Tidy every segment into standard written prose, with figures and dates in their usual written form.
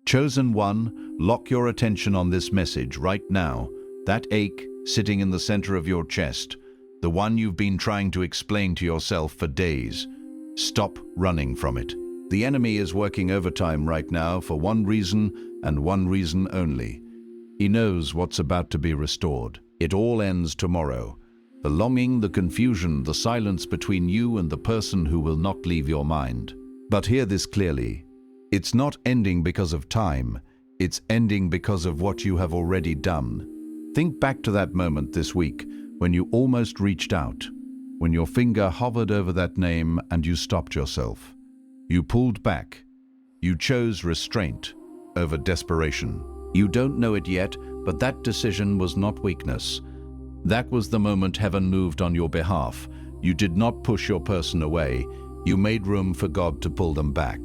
Chosen one, lock your attention on this message right now. That ache sitting in the center of your chest, the one you've been trying to explain to yourself for days. Stop running from it. The enemy is working overtime right now for one reason and one reason only. He knows what's about to be restored. It all ends tomorrow. The longing, the confusion, the silence between you and the person who will not leave your mind. But hear this clearly. It's not ending because of time. It's ending because of what you have already done. Think back to that moment this week when you almost reached out, when your finger hovered over that name and you stopped yourself. You pulled back. You chose restraint over desperation. You don't know it yet, but that decision was not weakness. That was the moment heaven moved on your behalf. You did not push your person away. You made room for God to pull them back.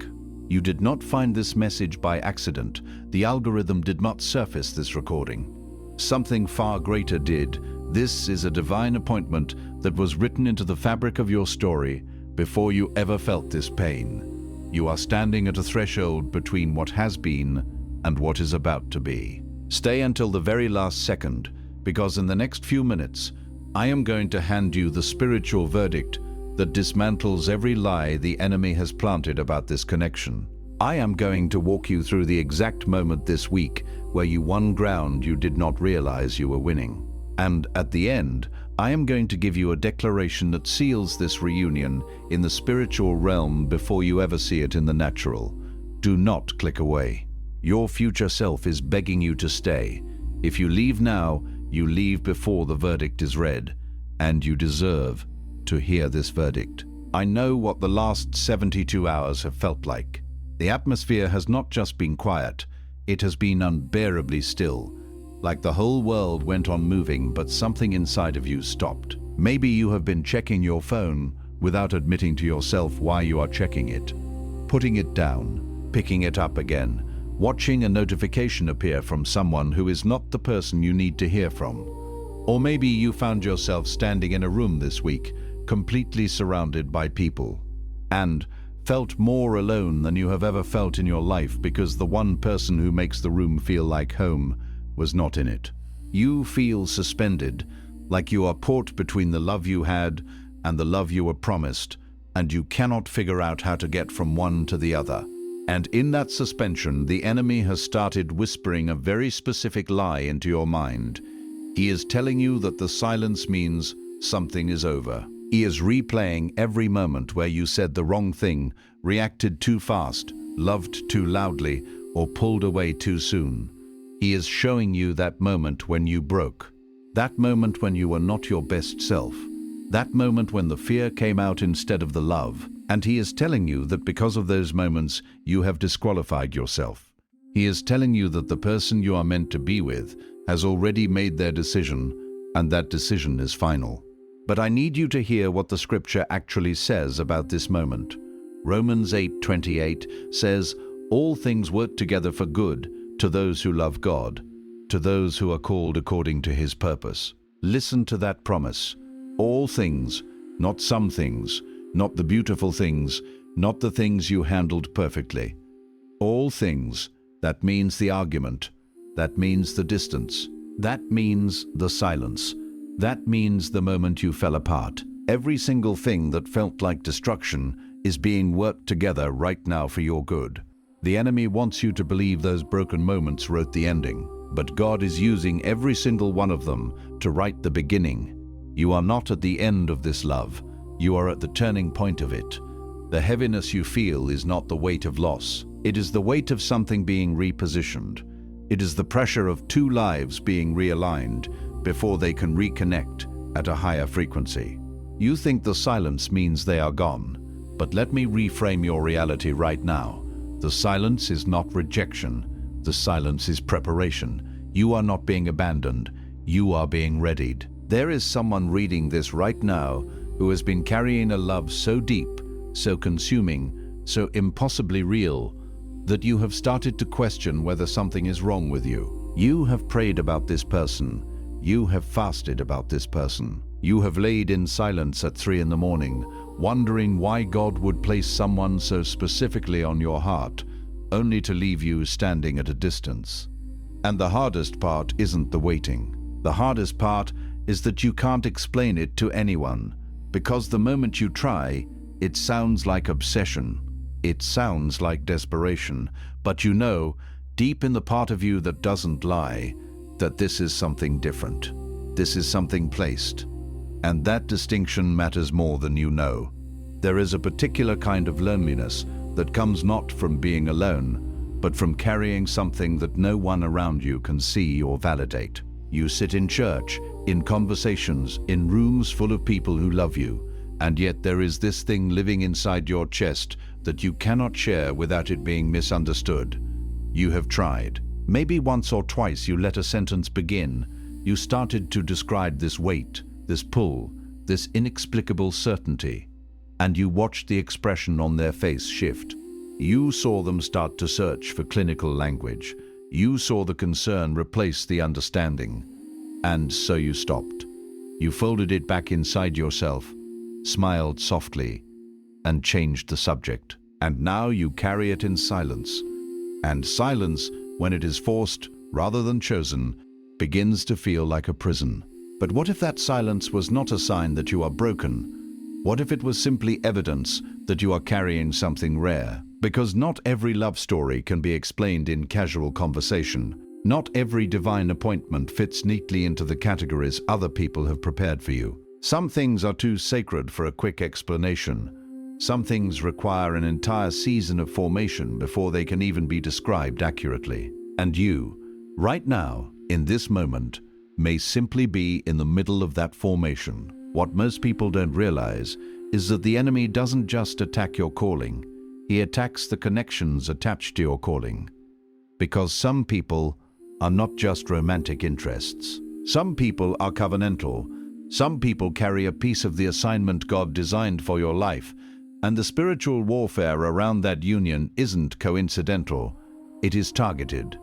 You did not find this message by accident. The algorithm did not surface this recording. Something far greater did. This is a divine appointment that was written into the fabric of your story before you ever felt this pain. You are standing at a threshold between what has been and what is about to be. Stay until the very last second, because in the next few minutes, I am going to hand you the spiritual verdict that dismantles every lie the enemy has planted about this connection. I am going to walk you through the exact moment this week where you won ground you did not realize you were winning. And at the end, I am going to give you a declaration that seals this reunion in the spiritual realm before you ever see it in the natural. Do not click away. Your future self is begging you to stay. If you leave now, you leave before the verdict is read, and you deserve to hear this verdict. I know what the last 72 hours have felt like. The atmosphere has not just been quiet, it has been unbearably still, like the whole world went on moving, but something inside of you stopped. Maybe you have been checking your phone without admitting to yourself why you are checking it, putting it down, picking it up again, watching a notification appear from someone who is not the person you need to hear from. Or maybe you found yourself standing in a room this week, completely surrounded by people, and felt more alone than you have ever felt in your life because the one person who makes the room feel like home was not in it. You feel suspended, like you are caught between the love you had and the love you were promised, and you cannot figure out how to get from one to the other. And in that suspension, the enemy has started whispering a very specific lie into your mind. He is telling you that the silence means something is over. He is replaying every moment where you said the wrong thing, reacted too fast, loved too loudly, or pulled away too soon. He is showing you that moment when you broke, that moment when you were not your best self, that moment when the fear came out instead of the love. And he is telling you that because of those moments, you have disqualified yourself. He is telling you that the person you are meant to be with has already made their decision, and that decision is final. But I need you to hear what the scripture actually says about this moment. Romans 8:28 says, "All things work together for good to those who love God, to those who are called according to his purpose." Listen to that promise. All things, not some things, not the beautiful things, not the things you handled perfectly. All things, that means the argument, that means the distance, that means the silence, that means the moment you fell apart. Every single thing that felt like destruction is being worked together right now for your good. The enemy wants you to believe those broken moments wrote the ending, but God is using every single one of them to write the beginning. You are not at the end of this love. You are at the turning point of it. The heaviness you feel is not the weight of loss. It is the weight of something being repositioned. It is the pressure of two lives being realigned before they can reconnect at a higher frequency. You think the silence means they are gone, but let me reframe your reality right now. The silence is not rejection. The silence is preparation. You are not being abandoned. You are being readied. There is someone reading this right now who has been carrying a love so deep, so consuming, so impossibly real, that you have started to question whether something is wrong with you. You have prayed about this person. You have fasted about this person. You have laid in silence at 3 in the morning, wondering why God would place someone so specifically on your heart, only to leave you standing at a distance. And the hardest part isn't the waiting. The hardest part is that you can't explain it to anyone, because the moment you try, it sounds like obsession. It sounds like desperation, but you know, deep in the part of you that doesn't lie, that this is something different. This is something placed. And that distinction matters more than you know. There is a particular kind of loneliness that comes not from being alone, but from carrying something that no one around you can see or validate. You sit in church, in conversations, in rooms full of people who love you, and yet there is this thing living inside your chest that you cannot share without it being misunderstood. You have tried. Maybe once or twice you let a sentence begin. You started to describe this weight, this pull, this inexplicable certainty, and you watched the expression on their face shift. You saw them start to search for clinical language. You saw the concern replace the understanding. And so you stopped. You folded it back inside yourself, smiled softly, and changed the subject. And now you carry it in silence. And silence, when it is forced rather than chosen, begins to feel like a prison. But what if that silence was not a sign that you are broken? What if it was simply evidence that you are carrying something rare? Because not every love story can be explained in casual conversation. Not every divine appointment fits neatly into the categories other people have prepared for you. Some things are too sacred for a quick explanation. Some things require an entire season of formation before they can even be described accurately. And you, right now, in this moment, may simply be in the middle of that formation. What most people don't realize is that the enemy doesn't just attack your calling. He attacks the connections attached to your calling. Because some people are not just romantic interests. Some people are covenantal. Some people carry a piece of the assignment God designed for your life. And the spiritual warfare around that union isn't coincidental. It is targeted.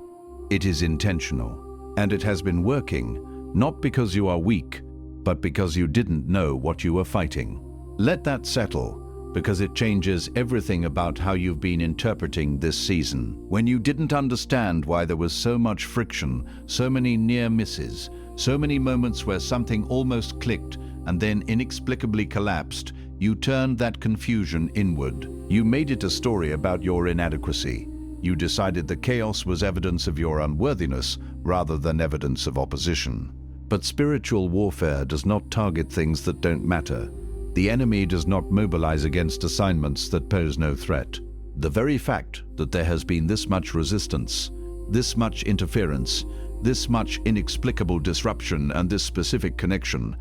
It is intentional. And it has been working, not because you are weak, but because you didn't know what you were fighting. Let that settle, because it changes everything about how you've been interpreting this season. When you didn't understand why there was so much friction, so many near misses, so many moments where something almost clicked and then inexplicably collapsed, you turned that confusion inward. You made it a story about your inadequacy. You decided the chaos was evidence of your unworthiness rather than evidence of opposition. But spiritual warfare does not target things that don't matter. The enemy does not mobilize against assignments that pose no threat. The very fact that there has been this much resistance, this much interference, this much inexplicable disruption and this specific connection,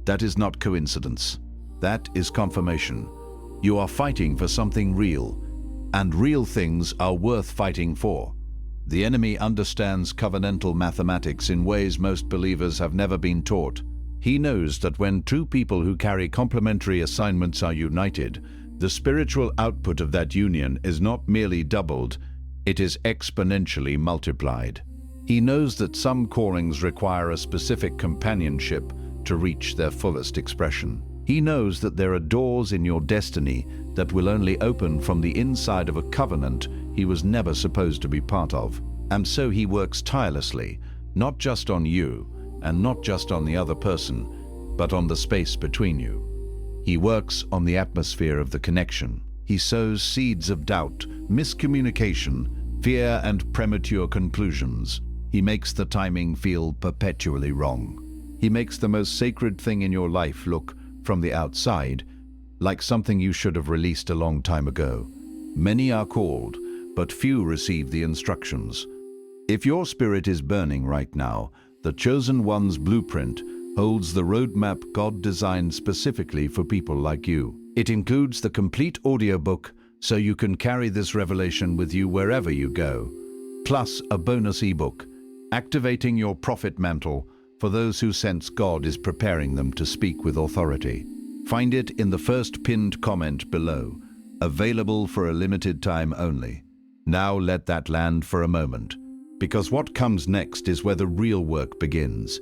that is not coincidence. That is confirmation. You are fighting for something real, and real things are worth fighting for. The enemy understands covenantal mathematics in ways most believers have never been taught. He knows that when two people who carry complementary assignments are united, the spiritual output of that union is not merely doubled, it is exponentially multiplied. He knows that some callings require a specific companionship to reach their fullest expression. He knows that there are doors in your destiny that will only open from the inside of a covenant he was never supposed to be part of. And so he works tirelessly, not just on you, and not just on the other person, but on the space between you. He works on the atmosphere of the connection. He sows seeds of doubt, miscommunication, fear, and premature conclusions. He makes the timing feel perpetually wrong. He makes the most sacred thing in your life look, from the outside, like something you should have released a long time ago. Many are called, but few receive the instructions. If your spirit is burning right now, the Chosen One's blueprint holds the roadmap God designed specifically for people like you. It includes the complete audiobook so you can carry this revelation with you wherever you go, plus a bonus ebook, Activating Your Prophet Mantle, for those who sense God is preparing them to speak with authority. Find it in the first pinned comment below, available for a limited time only. Now let that land for a moment, because what comes next is where the real work begins.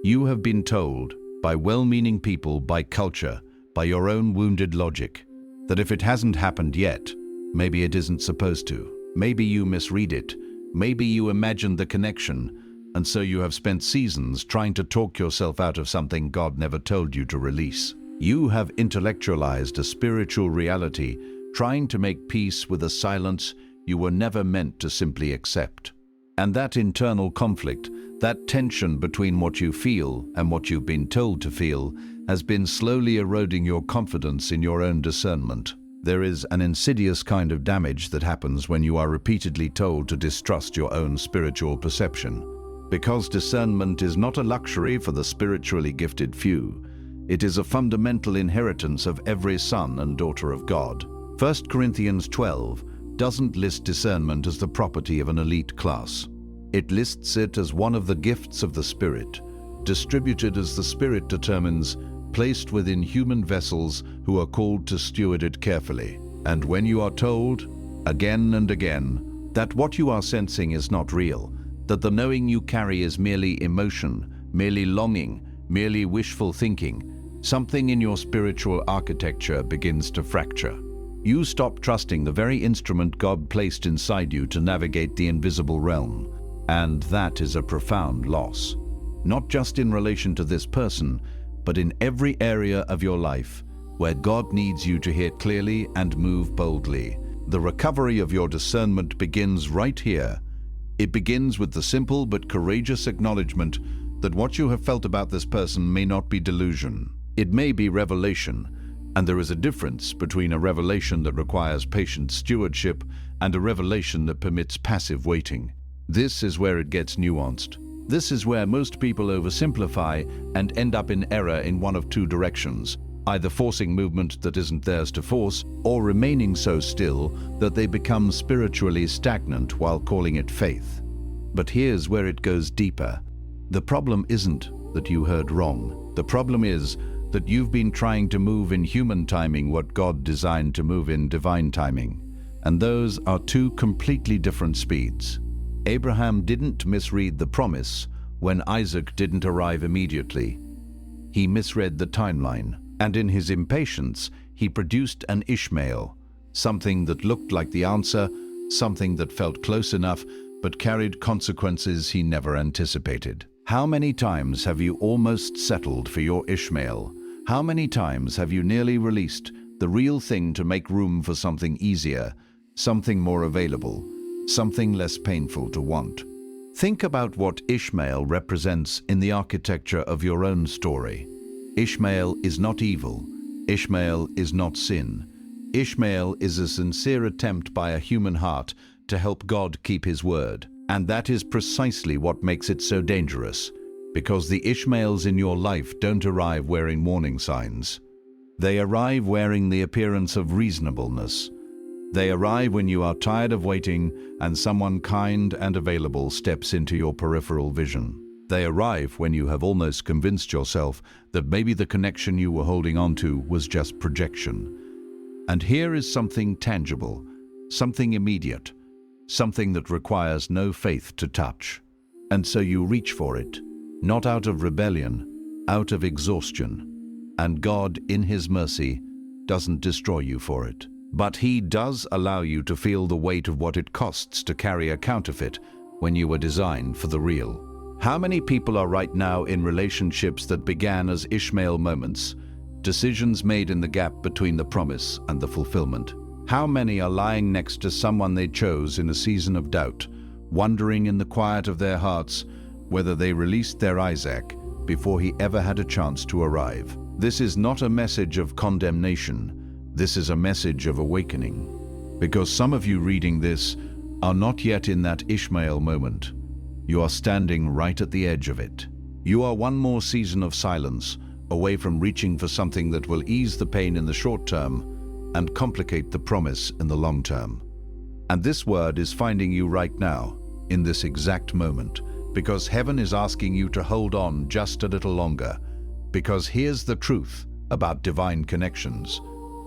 You have been told, by well-meaning people, by culture, by your own wounded logic, that if it hasn't happened yet, maybe it isn't supposed to. Maybe you misread it. Maybe you imagined the connection, and so you have spent seasons trying to talk yourself out of something God never told you to release. You have intellectualized a spiritual reality, trying to make peace with a silence you were never meant to simply accept. And that internal conflict, that tension between what you feel and what you've been told to feel, has been slowly eroding your confidence in your own discernment. There is an insidious kind of damage that happens when you are repeatedly told to distrust your own spiritual perception. Because discernment is not a luxury for the spiritually gifted few, it is a fundamental inheritance of every son and daughter of God. 1 Corinthians 12 doesn't list discernment as the property of an elite class. It lists it as one of the gifts of the Spirit, distributed as the Spirit determines, placed within human vessels who are called to steward it carefully. And when you are told, again and again, that what you are sensing is not real, that the knowing you carry is merely emotion, merely longing, merely wishful thinking, something in your spiritual architecture begins to fracture. You stop trusting the very instrument God placed inside you to navigate the invisible realm. And that is a profound loss. Not just in relation to this person, but in every area of your life where God needs you to hear clearly and move boldly. The recovery of your discernment begins right here. It begins with the simple but courageous acknowledgement that what you have felt about this person may not be delusion. It may be revelation. And there is a difference between a revelation that requires patient stewardship and a revelation that permits passive waiting. This is where it gets nuanced. This is where most people oversimplify and end up in error in one of two directions, either forcing movement that isn't theirs to force, or remaining so still that they become spiritually stagnant while calling it faith. But here's where it goes deeper. The problem isn't that you heard wrong. The problem is that you've been trying to move in human timing what God designed to move in divine timing. And those are two completely different speeds. Abraham didn't misread the promise when Isaac didn't arrive immediately. He misread the timeline, and in his impatience, he produced an Ishmael, something that looked like the answer, something that felt close enough, but carried consequences he never anticipated. How many times have you almost settled for your Ishmael? How many times have you nearly released the real thing to make room for something easier, something more available, something less painful to want? Think about what Ishmael represents in the architecture of your own story. Ishmael is not evil. Ishmael is not sin. Ishmael is a sincere attempt by a human heart to help God keep his word. And that is precisely what makes it so dangerous. Because the Ishmaels in your life don't arrive wearing warning signs. They arrive wearing the appearance of reasonableness. They arrive when you are tired of waiting and someone kind and available steps into your peripheral vision. They arrive when you have almost convinced yourself that maybe the connection you were holding on to was just projection. And here is something tangible, something immediate, something that requires no faith to touch. And so you reach for it. Not out of rebellion, out of exhaustion. And God, in his mercy, doesn't destroy you for it. But he does allow you to feel the weight of what it costs to carry a counterfeit when you were designed for the real. How many people are right now in relationships that began as Ishmael moments, decisions made in the gap between the promise and the fulfillment? How many are lying next to someone they chose in a season of doubt, wondering in the quiet of their hearts whether they released their Isaac before he ever had a chance to arrive? This is not a message of condemnation. This is a message of awakening. Because some of you reading this are not yet in that Ishmael moment. You are standing right at the edge of it. You are one more season of silence away from reaching for something that will ease the pain in the short term and complicate the promise in the long term. And this word is finding you right now, in this exact moment, because heaven is asking you to hold on just a little longer. Because here's the truth about divine connections.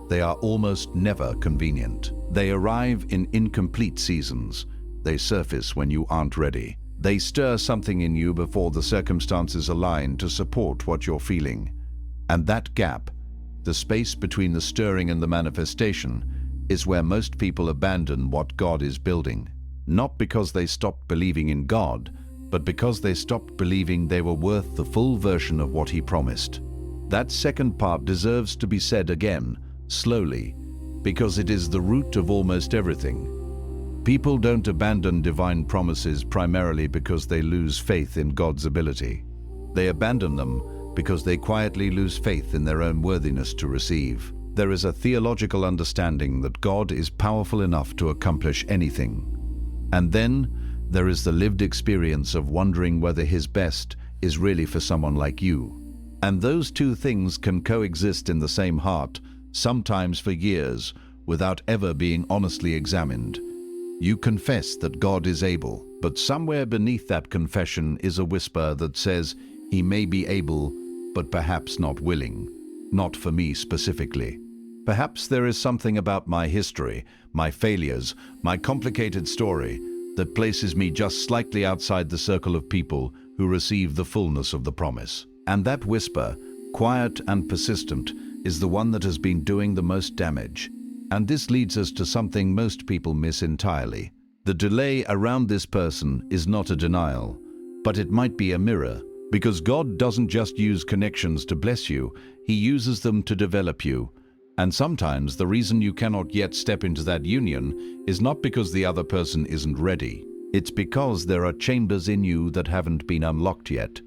They are almost never convenient. They arrive in incomplete seasons. They surface when you aren't ready. They stir something in you before the circumstances align to support what you're feeling. And that gap, the space between the stirring and the manifestation, is where most people abandon what God is building. Not because they stopped believing in God, but because they stopped believing they were worth the full version of what He promised. That second part deserves to be said again, slowly, because it is the root of almost everything. People don't abandon divine promises primarily because they lose faith in God's ability. They abandon them because they quietly lose faith in their own worthiness to receive. There is a theological understanding that God is powerful enough to accomplish anything. And then there is the lived experience of wondering whether His best is really for someone like you. And those two things can coexist in the same heart, sometimes for years, without ever being honestly examined. You confess that God is able, but somewhere beneath that confession is a whisper that says, He may be able, but perhaps not willing. Not for me specifically. Perhaps there is something about my history, my failures, my complicated story, that places me just slightly outside the circle of people who receive the fullness of the promise. And that whisper, quiet and persistent, is the one that has been doing the most damage. And this leads us to something most people miss entirely. The delay around this person is not a denial, but it might be a mirror, because God doesn't just use connections to bless you, He uses them to develop you. And sometimes the reason you cannot yet step into that union is not because the other person isn't ready. It's because there are chambers in you that haven't been unlocked yet.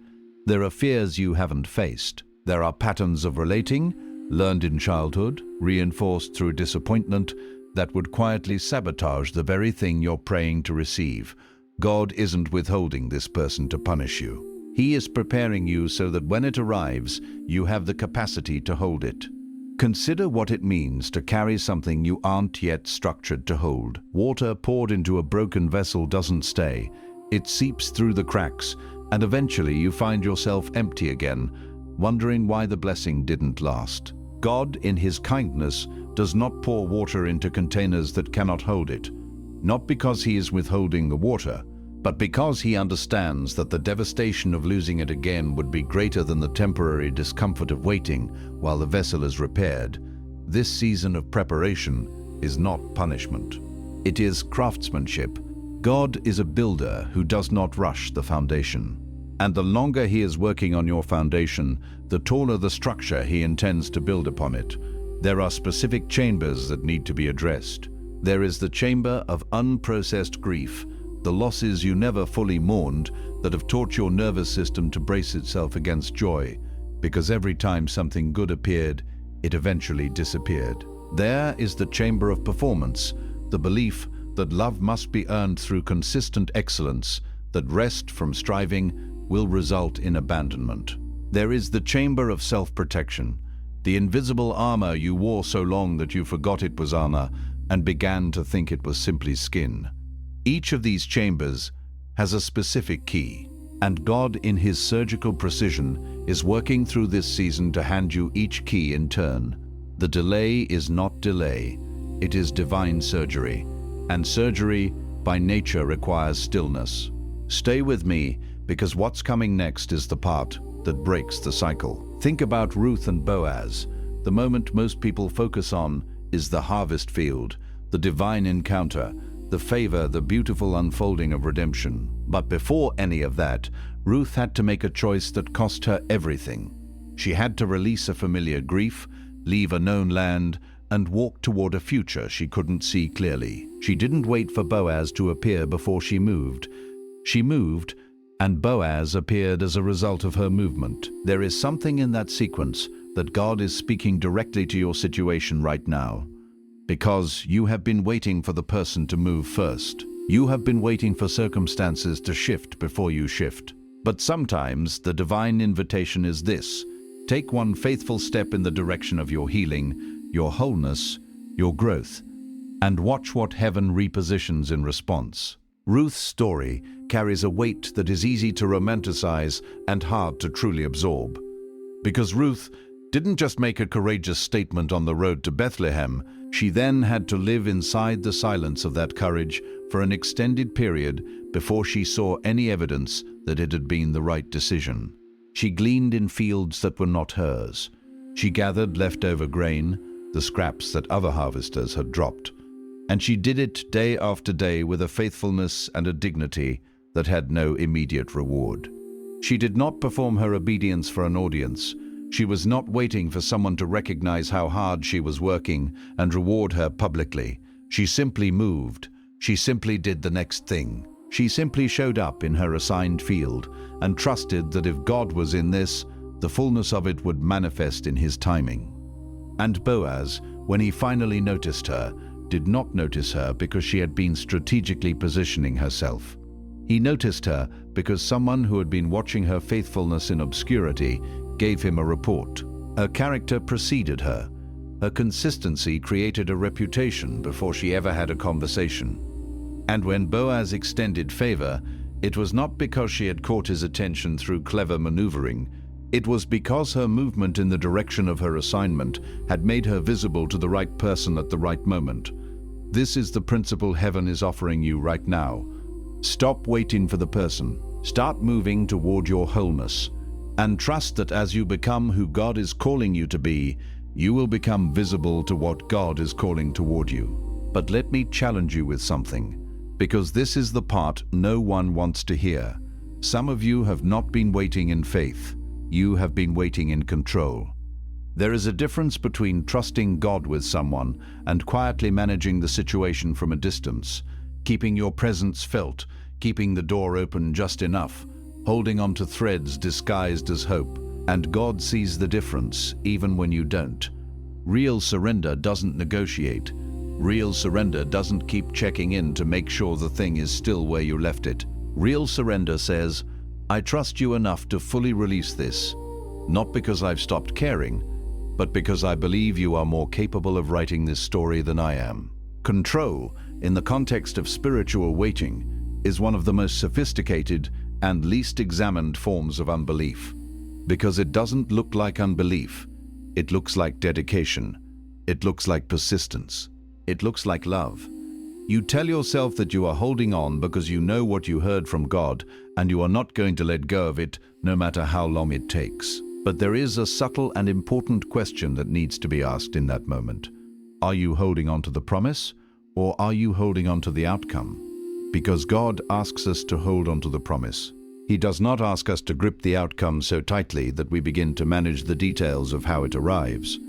There are fears you haven't faced. There are patterns of relating, learned in childhood, reinforced through disappointment, that would quietly sabotage the very thing you're praying to receive. God isn't withholding this person to punish you. He is preparing you so that when it arrives, you have the capacity to hold it. Consider what it means to carry something you aren't yet structured to hold. Water poured into a broken vessel doesn't stay. It seeps through the cracks, and eventually you find yourself empty again, wondering why the blessing didn't last. God, in His kindness, does not pour water into containers that cannot hold it, not because He is withholding the water, but because He understands that the devastation of losing it again would be greater than the temporary discomfort of waiting while the vessel is repaired. This season of preparation is not punishment. It is craftsmanship. God is a builder who does not rush the foundation. And the longer He is working on your foundation, the taller the structure He intends to build upon it. There are specific chambers that need to be addressed. There is the chamber of unprocessed grief, the losses you never fully mourned that have taught your nervous system to brace itself against joy, because every time something good appeared, it eventually disappeared. There is the chamber of performance, the belief that love must be earned through consistent excellence, that rest from striving will result in abandonment. There is the chamber of self-protection, the invisible armor you wore so long that you forgot it was armor and began to think it was simply skin. Each of these chambers has a specific key, and God, in His surgical precision, is working through this season to hand you each key in turn. The delay is not delay, it is divine surgery, and surgery by nature requires stillness. Stay with me, because what's coming next is the part that breaks the cycle. Think about Ruth and Boaz. The moment most people focus on is the harvest field, the divine encounter, the favor, the beautiful unfolding of redemption. But before any of that, Ruth had to make a choice that cost her everything. She had to release a familiar grief, leave a known land, and walk toward a future she couldn't see clearly. She didn't wait for Boaz to appear before she moved. She moved, and Boaz appeared as a result of her movement. There is something in that sequence that God is speaking directly to your situation right now. Because you have been waiting for the person to move first. You have been waiting for circumstances to shift before you shift. But sometimes the divine invitation is this: take one faithful step in the direction of your healing, your wholeness, your growth, and watch what heaven repositions in response. Ruth's story carries a weight that is easy to romanticize and hard to truly absorb. Because Ruth didn't just make a courageous statement on the road to Bethlehem, she then had to live inside the silence of that courage for an extended period before she saw any evidence that it had been the right decision. She gleaned in fields that were not hers. She gathered leftover grain, the scraps that other harvesters had dropped. And she did it day after day with a faithfulness and a dignity that had no immediate reward. She did not perform her obedience for an audience. She was not waiting for someone to recognize how hard she was working and reward her publicly. She simply moved. She simply did the next thing. She simply showed up in her assigned field and trusted that if God was in this, the fullness of it would manifest in his timing. And Boaz, when he finally noticed her, did not notice her because she had been strategically positioning herself. He noticed her because someone who had been watching her faithfulness in obscurity gave him a report. Her character preceded her. Her consistency created a reputation before she ever had a conversation. And when Boaz extended favor, it was not because she had caught his attention through clever maneuvering. It was because her movement in the direction of her assignment had made her visible to the right person at the right moment. This is the principle heaven is offering you right now. Stop waiting for the person. Start moving toward your wholeness. And trust that as you become who God is calling you to be, you will become visible to what God is calling toward you. But let me challenge you with something, because this is the part no one wants to hear. Some of you have not been waiting in faith. You have been waiting in control. There is a difference between trusting God with someone and quietly managing the situation from a distance, keeping your presence felt, keeping the door open just enough, holding on to threads disguised as hope. And God sees the difference even when you don't. Real surrender doesn't negotiate. Real surrender doesn't keep checking in to make sure the thing is still where you left it. Real surrender says, I trust you enough to fully release this, not because I've stopped caring, but because I believe you are more capable of writing this story than I am. Control, in the context of spiritual waiting, is one of the most sophisticated and least examined forms of unbelief. Because it doesn't look like unbelief. It looks like dedication. It looks like persistence. It looks like love. You tell yourself that you are holding on because you know what you heard from God and you are not going to let go of it no matter how long it takes. But there is a subtle and important question that needs to be asked in that moment. Are you holding on to the promise or are you holding on to the outcome? Because God asks us to hold on to the promise. He does not ask us to grip the outcome so tightly that we begin to manage the details of how it arrives.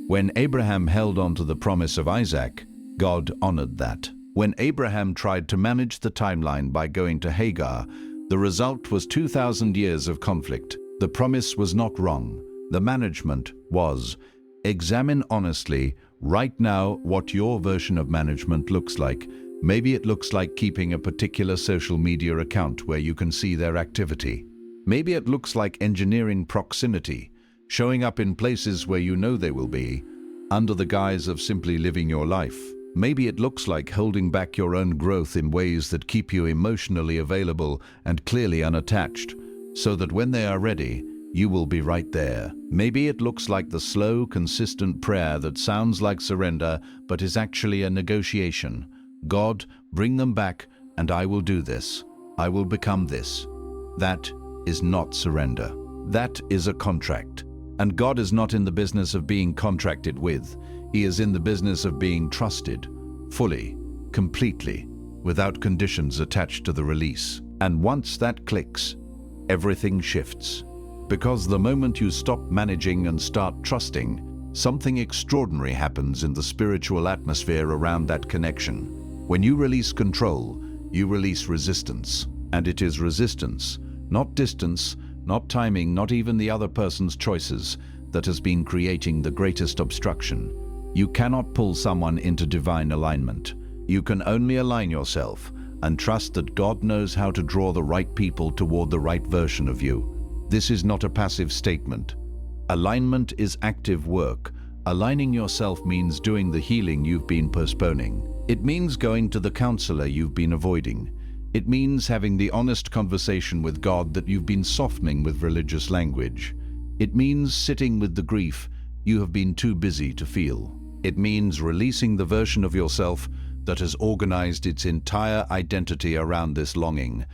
When Abraham held on to the promise of Isaac, God honored that. When Abraham tried to manage the timeline by going to Hagar, the result was 2,000 years of conflict. The promise was not wrong. The management was. Examine honestly, right now, what your version of management looks like. Maybe it looks like keeping a particular social media account where you can see their activity. Maybe it looks like engineering proximity, showing up in places where you know they will be, under the guise of simply living your life. Maybe it looks like holding back your own growth in ways that keep you emotionally available and clearly unattached, so that when they are ready, you will be right there. Maybe it looks like the slow, consistent prayer that sounds like surrender, but is actually a negotiation. God, bring them back, and I will do this. I will become this. That is not surrender. That is a contract. And God is not in the business of being contracted with. He is in the business of being trusted, fully, completely, without conditions attached to the release. And once that clicks, everything shifts. Because the moment you stop managing and start trusting, something extraordinary happens in the spiritual atmosphere around that connection. When you release control, you release resistance. And it is resistance, not distance, not timing, not even the other person's choices, that has been creating the greatest obstruction. You cannot pull someone into divine alignment. You can only align yourself and trust that God knows how to draw the right people toward the right version of you. This is not a passive statement. Alignment is active work. Aligning yourself means doing the healing you've been postponing. It means going to the counselor you've been avoiding. It means having the honest conversation with God that you've been softening with religious language. It means sitting with the grief you have been too busy to feel. It means releasing the version of yourself that has organized its entire identity around this longing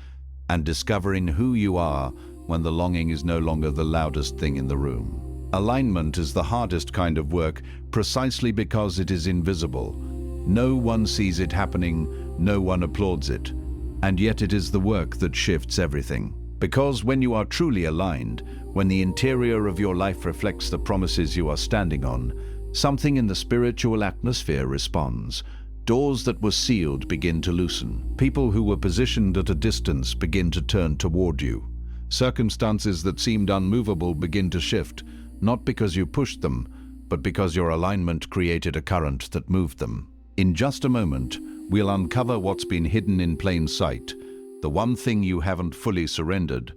and discovering who you are when the longing is no longer the loudest thing in the room. Alignment is the hardest kind of work precisely because it is invisible. No one sees it happening, no one applauds it. And yet it is the work that shifts everything. Because when you are truly aligned, when the interior of your life reflects the promises you are standing on, something in the spiritual atmosphere responds. Doors that were sealed begin to loosen. People who were positioned at a distance begin to turn toward you. Circumstances that seemed unmovable begin to shift, not because you pushed them, but because your alignment created a current that moved them. In just a moment, we'll uncover what's been hidden in plain sight, the one thing you haven't fully surrendered,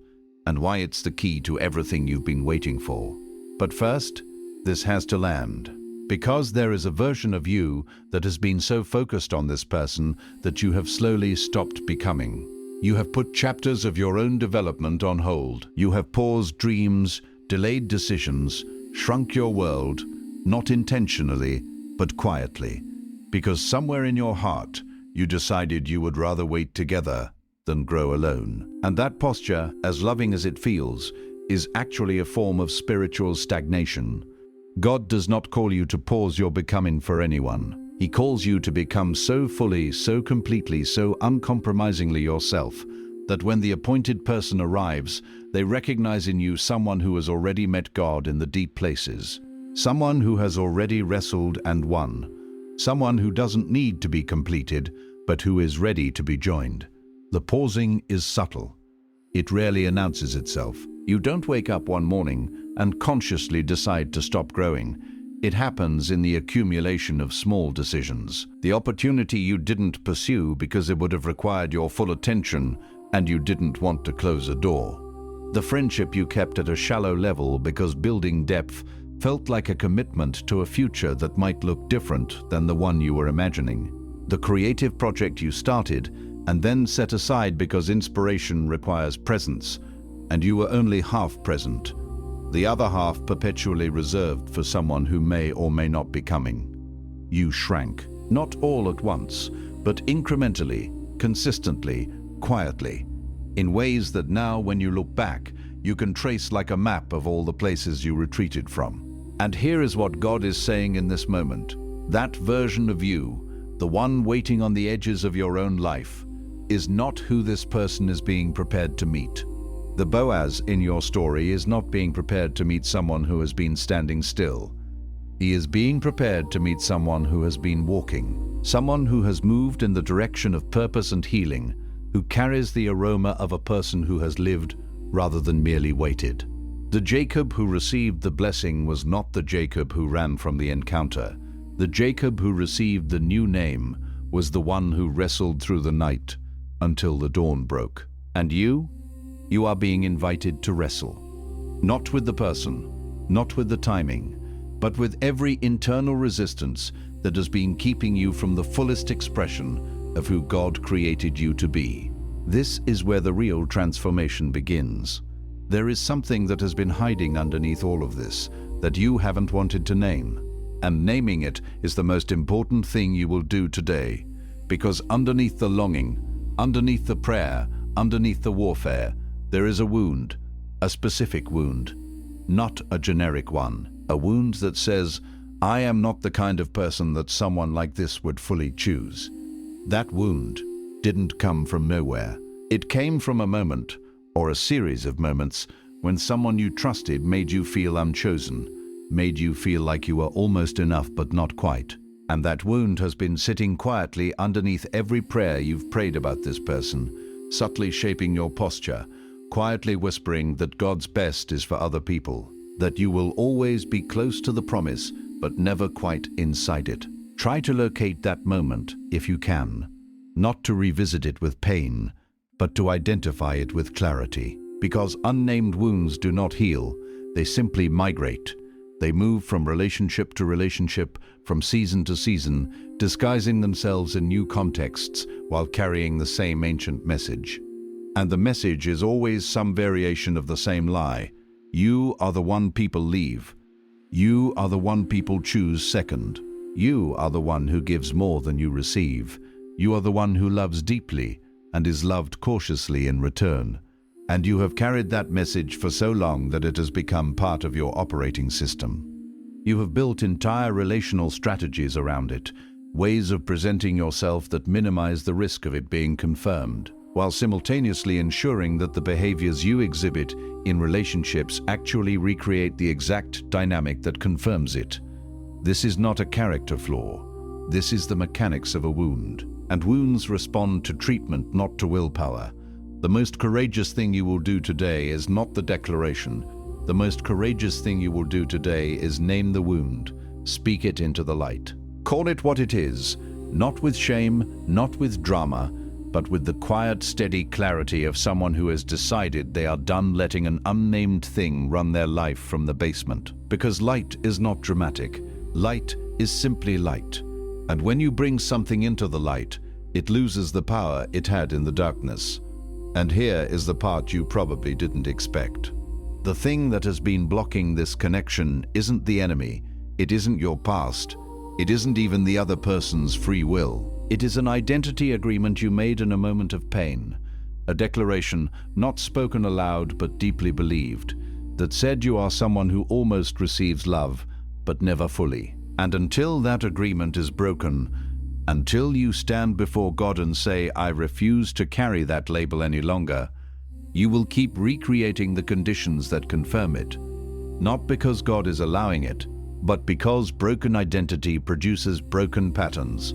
and why it's the key to everything you've been waiting for. But first, this has to land. Because there is a version of you that has been so focused on this person that you have slowly stopped becoming. You have put chapters of your own development on hold. You have paused dreams, delayed decisions, shrunk your world, not intentionally, but quietly. Because somewhere in your heart, you decided you would rather wait together than grow alone. And that posture, as loving as it feels, is actually a form of spiritual stagnation. God does not call you to pause your becoming for anyone. He calls you to become so fully, so completely, so uncompromisingly yourself that when the appointed person arrives, they recognize in you someone who has already met God in the deep places, someone who has already wrestled and won, someone who doesn't need to be completed, but who is ready to be joined. The pausing is subtle. It rarely announces itself. You don't wake up one morning and consciously decide to stop growing. It happens in the accumulation of small decisions. The opportunity you didn't pursue because it would have required your full attention and you didn't want to close a door. The friendship you kept at a shallow level because building depth felt like a commitment to a future that might look different than the one you were imagining. The creative project you started and then set aside because inspiration requires presence, and you were only half present, the other half perpetually reserved for someone who may or may not be coming. You shrank, not all at once, but incrementally, consistently, quietly, in ways that now, when you look back, you can trace like a map of all the places you retreated from. And here is what God is saying in this moment. That version of you, the one waiting on the edges of your own life, is not who this person is being prepared to meet. The Boaz in your story is not being prepared to meet someone who has been standing still. He is being prepared to meet someone who has been walking, someone who has moved in the direction of purpose and healing, who carries the aroma of a person who has lived rather than merely waited. The Jacob who received the blessing was not the Jacob who ran from the encounter. The Jacob who received the new name was the one who wrestled through the night until the dawn broke. And you are being invited to wrestle. Not with the person, not with the timing, but with every internal resistance that has been keeping you from the fullest expression of who God created you to be. This is where the real transformation begins. There is something that has been hiding underneath all of this that you haven't wanted to name. And naming it is the most important thing you will do today, because underneath the longing, underneath the prayer, underneath the warfare, there is a wound, a specific wound, not a generic one, a wound that says, I am not the kind of person that someone like this would fully choose. That wound didn't come from nowhere. It came from a moment, or a series of moments, when someone you trusted made you feel unchosen, made you feel like you were almost enough but not quite. And that wound has been sitting quietly underneath every prayer you've prayed about this person, subtly shaping your posture, quietly whispering that God's best is for other people, that you will always be close to the promise, but never quite inside it. Try to locate that moment, if you can, not to revisit it with pain, but to identify it with clarity. Because unnamed wounds do not heal, they simply migrate. They move from relationship to relationship, from season to season, disguising themselves in new contexts while carrying the same ancient message. And the message is always some variation of the same lie. You are the one people leave. You are the one people choose second. You are the one who gives more than you receive. You are the one who loves deeply and is loved cautiously in return. And you have carried that message for so long that it has become part of your operating system. You have built entire relational strategies around it, ways of presenting yourself that minimize the risk of it being confirmed, while simultaneously ensuring that the behaviors you exhibit in relationships actually recreate the exact dynamic that confirms it. This is not a character flaw. This is the mechanics of a wound. And wounds respond to treatment, not to willpower. The most courageous thing you will do today is not the declaration. The most courageous thing you will do today is name the wound, speak it into the light. Call it what it is, not with shame, not with drama, but with the quiet, steady clarity of someone who has decided they are done letting an unnamed thing run their life from the basement. Because light is not dramatic. Light is simply light. And when you bring something into the light, it loses the power it had in the darkness. And here is the part you probably didn't expect. The thing that has been blocking this connection isn't the enemy. It isn't your past. It isn't even the other person's free will. It is an identity agreement you made in a moment of pain. A declaration not spoken aloud but deeply believed, that said you are someone who almost receives love, but never fully. And until that agreement is broken, until you stand before God and say, I refuse to carry that label any longer, you will keep recreating the conditions that confirm it. Not because God is allowing it, but because broken identity produces broken patterns,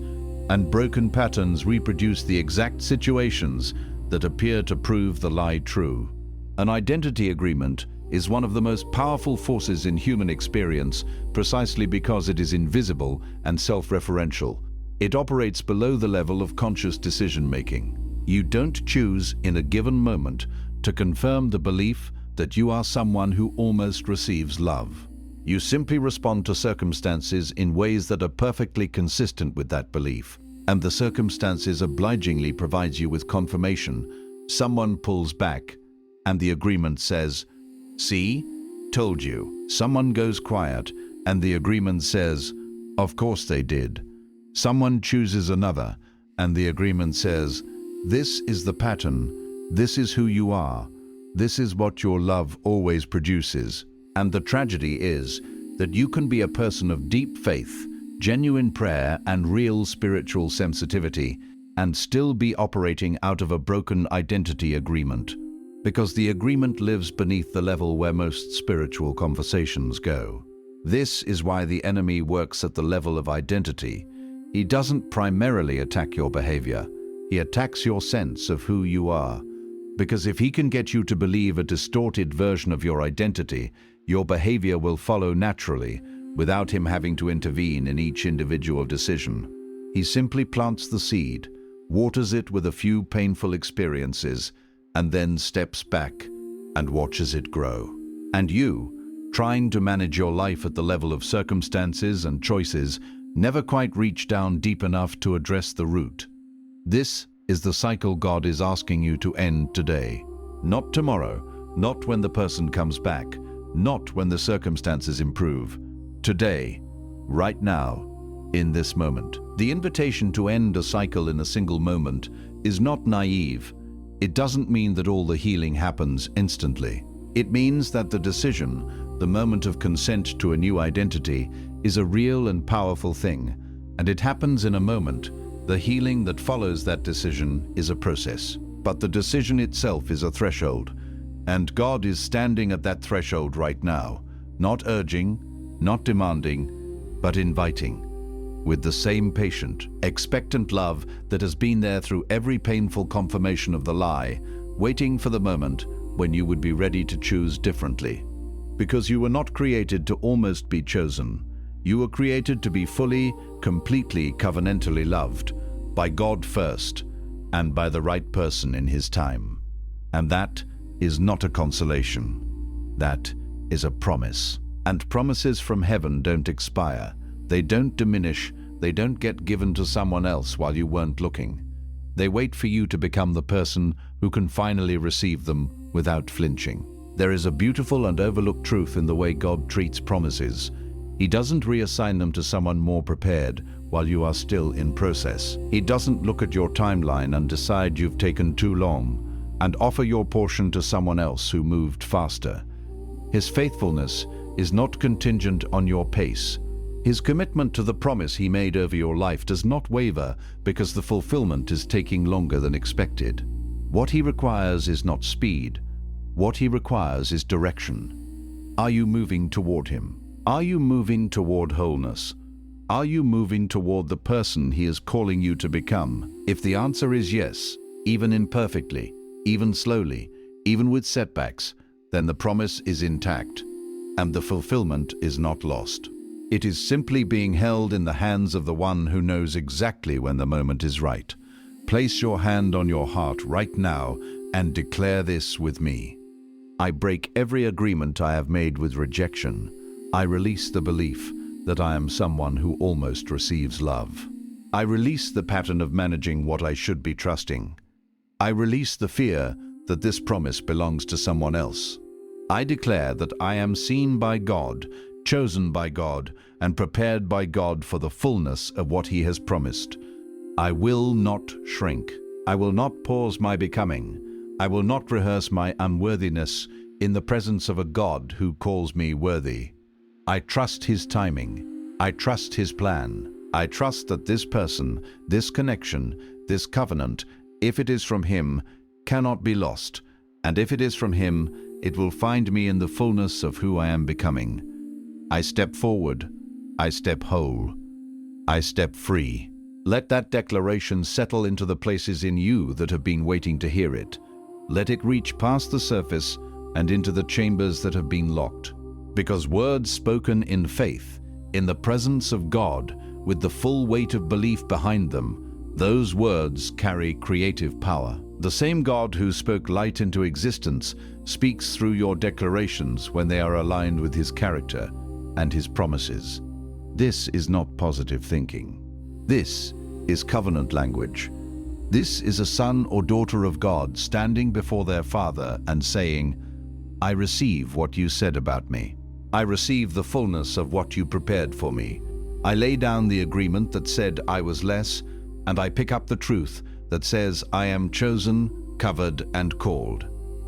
and broken patterns reproduce the exact situations that appear to prove the lie true. An identity agreement is one of the most powerful forces in human experience precisely because it is invisible and self-referential. It operates below the level of conscious decision-making. You don't choose in a given moment to confirm the belief that you are someone who almost receives love. You simply respond to circumstances in ways that are perfectly consistent with that belief, and the circumstances obligingly provides you with confirmation. Someone pulls back, and the agreement says, "See? Told you." Someone goes quiet, and the agreement says, "Of course they did." Someone chooses another, and the agreement says, "This is the pattern. This is who you are. This is what your love always produces." And the tragedy is that you can be a person of deep faith, genuine prayer, and real spiritual sensitivity, and still be operating out of a broken identity agreement, because the agreement lives beneath the level where most spiritual conversations go. This is why the enemy works at the level of identity. He doesn't primarily attack your behavior. He attacks your sense of who you are. Because if he can get you to believe a distorted version of your identity, your behavior will follow naturally, without him having to intervene in each individual decision. He simply plants the seed, waters it with a few painful experiences, and then steps back and watches it grow. And you, trying to manage your life at the level of circumstances and choices, never quite reach down deep enough to address the root. This is the cycle God is asking you to end today. Not tomorrow, not when the person comes back, not when the circumstances improve. Today, right now, in this moment. The invitation to end a cycle in a single moment is not naive. It doesn't mean that all the healing happens instantly. It means that the decision, the moment of consent to a new identity, is a real and powerful thing, and it happens in a moment. The healing that follows that decision is a process, but the decision itself is a threshold, and God is standing at that threshold right now, not urging, not demanding, but inviting, with the same patient, expectant love that has been there through every painful confirmation of the lie, waiting for the moment when you would be ready to choose differently. Because you were not created to almost be chosen. You were created to be fully, completely, covenantally loved by God first and by the right person in His time. And that is not a consolation. That is a promise. And promises from heaven don't expire. They don't diminish. They don't get given to someone else while you weren't looking. They wait for you to become the person who can finally receive them without flinching. There is a beautiful and overlooked truth in the way God treats promises. He doesn't reassign them to someone more prepared while you are still in process. He doesn't look at your timeline and decide you've taken too long. and offer your portion to someone else who moved faster. His faithfulness is not contingent on your pace. His commitment to the promise he made over your life does not waver because the fulfillment is taking longer than expected. What he requires is not speed. What he requires is direction. Are you moving toward him? Are you moving toward wholeness? Are you moving toward the person he is calling you to become? If the answer is yes, even imperfectly, even slowly, even with setbacks, then the promise is intact, and the fulfillment is not lost. It is simply being held in the hands of the one who knows exactly when the moment is right. Place your hand on your heart right now and declare this with me. I break every agreement I have made with rejection. I release the belief that I am someone who almost receives love. I release the pattern of managing what I should be trusting. I release the fear that this promise belongs to someone else. I declare that I am seen by God, chosen by God, and prepared by God for the fullness of what He has promised. I will not shrink. I will not pause my becoming. I will not rehearse my unworthiness in the presence of a God who calls me worthy. I trust His timing. I trust His plan. I trust that this person, this connection, this covenant, if it is from Him, cannot be lost, and if it is from Him, it will find me in the fullness of who I am becoming. I step forward. I step whole. I step free. Let that declaration settle into the places in you that have been waiting to hear it. Let it reach past the surface and into the chambers that have been locked. Because words spoken in faith, in the presence of God, with the full weight of belief behind them, those words carry creative power. The same God who spoke light into existence speaks through your declarations when they are aligned with His character and His promises. This is not positive thinking. This is covenant language. This is a son or daughter of God standing before their Father and saying, I receive what you said about me. I receive the fullness of what you prepared for me. I lay down the agreement that said I was less, and I pick up the truth that says I am chosen, covered, and called.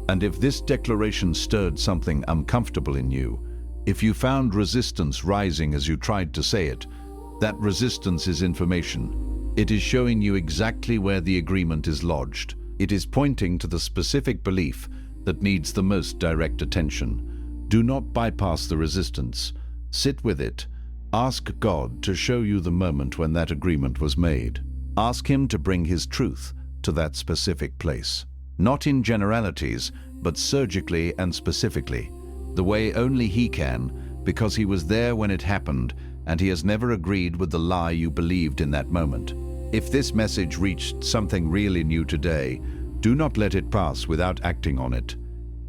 And if this declaration stirred something uncomfortable in you, if you found resistance rising as you tried to say it, that resistance is information. It is showing you exactly where the agreement is lodged. It is pointing to the specific belief that needs the most direct attention. Do not bypass the resistance. Sit with it. Ask God to show you the moment when that agreement was made. Ask Him to bring His truth to that specific place. Not in generalities, but surgically and specifically, the way only He can, because He was there when it happened, and He has never agreed with the lie you believed in that moment. If this message reached something really new today, do not let it pass without acting on it.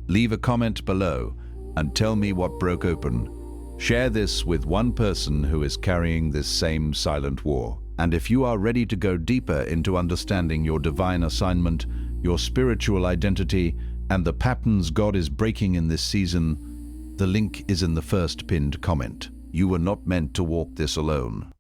Leave a comment below and tell me what broke open. Share this with one person who is carrying this same silent war. And if you are ready to go deeper into understanding your divine assignment, your spiritual identity, and the patterns God is breaking in this season, the link is in the first pinned comment. You were not meant to walk this alone.